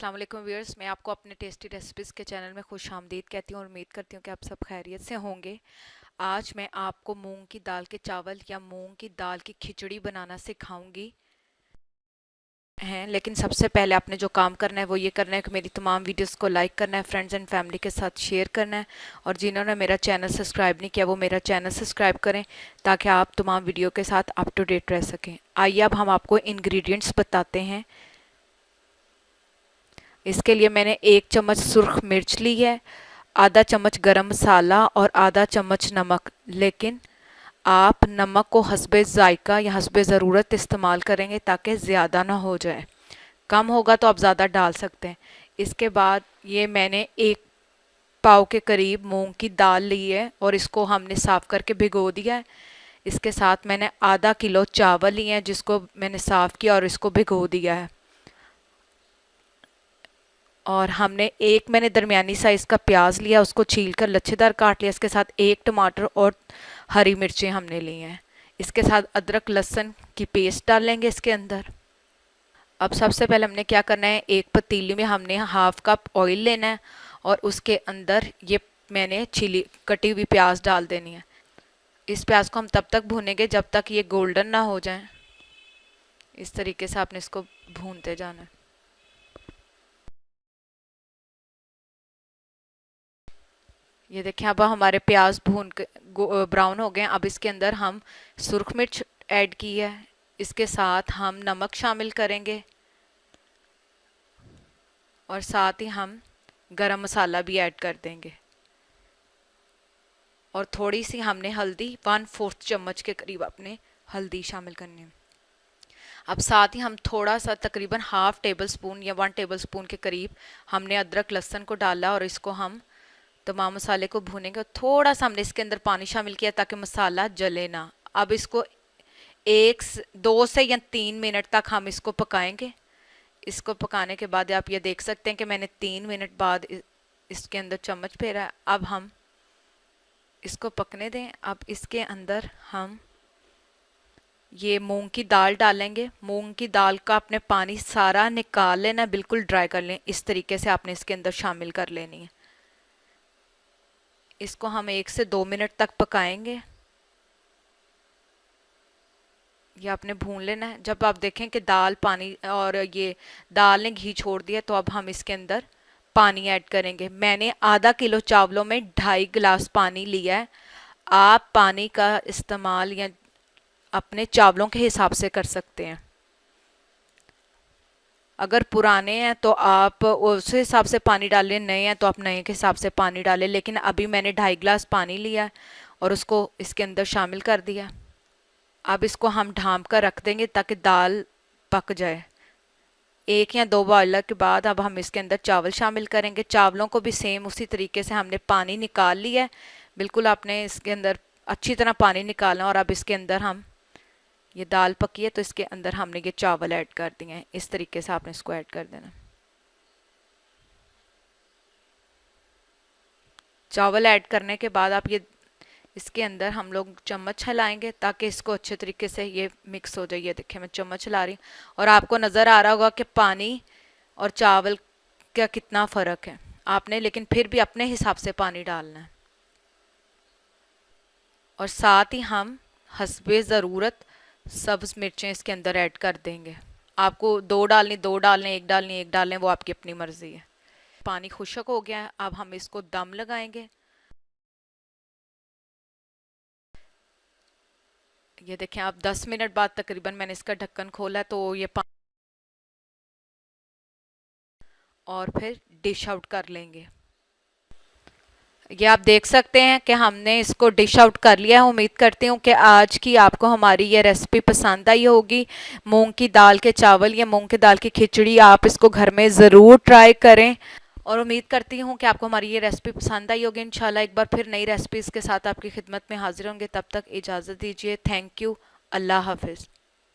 अस्सलाम वालेकुम व्यूअर्स, मैं आपको अपने टेस्टी रेसिपीज़ के चैनल में खुश आमदीद कहती हूँ और उम्मीद करती हूँ कि आप सब खैरियत से होंगे। आज मैं आपको मूंग की दाल के चावल या मूंग की दाल की खिचड़ी बनाना सिखाऊंगी हैं। लेकिन सबसे पहले आपने जो काम करना है वो ये करना है कि मेरी तमाम वीडियोस को लाइक करना है, फ्रेंड्स एंड फैमिली के साथ शेयर करना है, और जिन्होंने मेरा चैनल सब्सक्राइब नहीं किया वो मेरा चैनल सब्सक्राइब करें ताकि आप तमाम वीडियो के साथ अप टू डेट रह सकें। आइए अब हम आपको इंग्रेडिएंट्स बताते हैं। इसके लिए मैंने 1 चम्मच सुर्ख मिर्च ली है, आधा चम्मच गरम मसाला और आधा चम्मच नमक। लेकिन आप नमक को हस्बे जायका या हस्बे ज़रूरत इस्तेमाल करेंगे ताकि ज़्यादा ना हो जाए। कम होगा तो आप ज़्यादा डाल सकते हैं। इसके बाद ये मैंने 1 पाव के करीब मूंग की दाल ली है और इसको हमने साफ़ करके भिगो दिया है। इसके साथ मैंने आधा किलो चावल लिए हैं जिसको मैंने साफ़ किया और इसको भिगो दिया है। और मैंने दरमियानी साइज़ का प्याज लिया, उसको छील कर लच्छेदार काट लिया। इसके साथ 1 टमाटर और हरी मिर्चें हमने ली हैं। इसके साथ अदरक लहसुन की पेस्ट डालेंगे इसके अंदर। अब सबसे पहले हमने क्या करना है, एक पतीली में हमने 1/2 कप ऑयल लेना है और उसके अंदर ये मैंने छिली कटी हुई प्याज डाल देनी है। इस प्याज को हम तब तक भूनेंगे जब तक ये गोल्डन ना हो जाए। इस तरीके से आपने इसको भूनते जाना है। ये देखें, अब हमारे प्याज भून के ब्राउन हो गए हैं। अब इसके अंदर हम सुर्ख मिर्च ऐड की है, इसके साथ हम नमक शामिल करेंगे और साथ ही हम गरम मसाला भी ऐड कर देंगे। और थोड़ी सी हमने हल्दी 1/4 चम्मच के करीब अपने हल्दी शामिल करनी है। अब साथ ही हम थोड़ा सा तकरीबन 1/2 टेबल स्पून या 1 टेबल स्पून के करीब हमने अदरक लहसुन को डाला और इसको हम तमाम मसाले को भूनेंगे। थोड़ा सा हमने इसके अंदर पानी शामिल किया ताकि मसाला जले ना। अब इसको 2 से या 3 मिनट तक हम इसको पकाएंगे। इसको पकाने के बाद आप ये देख सकते हैं कि मैंने 3 मिनट बाद इसके अंदर चम्मच फेरा है। अब हम इसको पकने दें। अब इसके अंदर हम ये मूंग की दाल डालेंगे। मूंग की दाल का आपने पानी सारा निकाल लेना, बिल्कुल ड्राई कर लें। इस तरीके से आपने इसके अंदर शामिल कर लेनी है। इसको हम 1 से 2 मिनट तक पकाएंगे। ये आपने भून लेना है। जब आप देखें कि दाल पानी और ये दाल ने घी छोड़ दिया तो अब हम इसके अंदर पानी ऐड करेंगे। मैंने आधा किलो चावलों में 2.5 गिलास पानी लिया है। आप पानी का इस्तेमाल या अपने चावलों के हिसाब से कर सकते हैं। अगर पुराने हैं तो आप उस हिसाब से पानी डालें, नए हैं तो आप नए के हिसाब से पानी डालें। लेकिन अभी मैंने 2.5 गिलास पानी लिया है और उसको इसके अंदर शामिल कर दिया। अब इसको हम ढाँप कर रख देंगे ताकि दाल पक जाए। 1 या 2 बॉयलर के बाद अब हम इसके अंदर चावल शामिल करेंगे। चावलों को भी सेम उसी तरीके से हमने पानी निकाल लिया है। बिल्कुल आपने इसके अंदर अच्छी तरह पानी निकालना। और अब इसके अंदर हम ये दाल पकी है तो इसके अंदर हमने ये चावल ऐड कर दिए हैं। इस तरीके से आपने इसको ऐड कर देना। चावल ऐड करने के बाद आप ये इसके अंदर हम लोग चम्मच हिलाएंगे ताकि इसको अच्छे तरीके से ये मिक्स हो जाए। ये देखिए मैं चम्मच हिला रही हूँ और आपको नज़र आ रहा होगा कि पानी और चावल का कितना फ़र्क है। आपने लेकिन फिर भी अपने हिसाब से पानी डालना है। और साथ ही हम हस्बे ज़रूरत सब्ज़ मिर्चें इसके अंदर ऐड कर देंगे। आपको 2 डालनी 2 डालने, 1 डालनी 1 डालने, वो आपकी अपनी मर्ज़ी है। पानी खुश्क हो गया है। अब हम इसको दम लगाएंगे। ये देखें, आप 10 मिनट बाद तकरीबन मैंने इसका ढक्कन खोला तो ये और फिर डिश आउट कर लेंगे। ये आप देख सकते हैं कि हमने इसको डिश आउट कर लिया है। उम्मीद करती हूँ कि आज की आपको हमारी ये रेसिपी पसंद आई होगी। मूंग की दाल के चावल या मूंग की दाल की खिचड़ी, आप इसको घर में ज़रूर ट्राई करें। और उम्मीद करती हूँ कि आपको हमारी ये रेसिपी पसंद आई होगी। इंशाल्लाह एक बार फिर नई रेसिपीज़ के साथ आपकी खिदमत में हाजिर होंगे। तब तक इजाज़त दीजिए। Thank you. अल्लाह हाफिज़।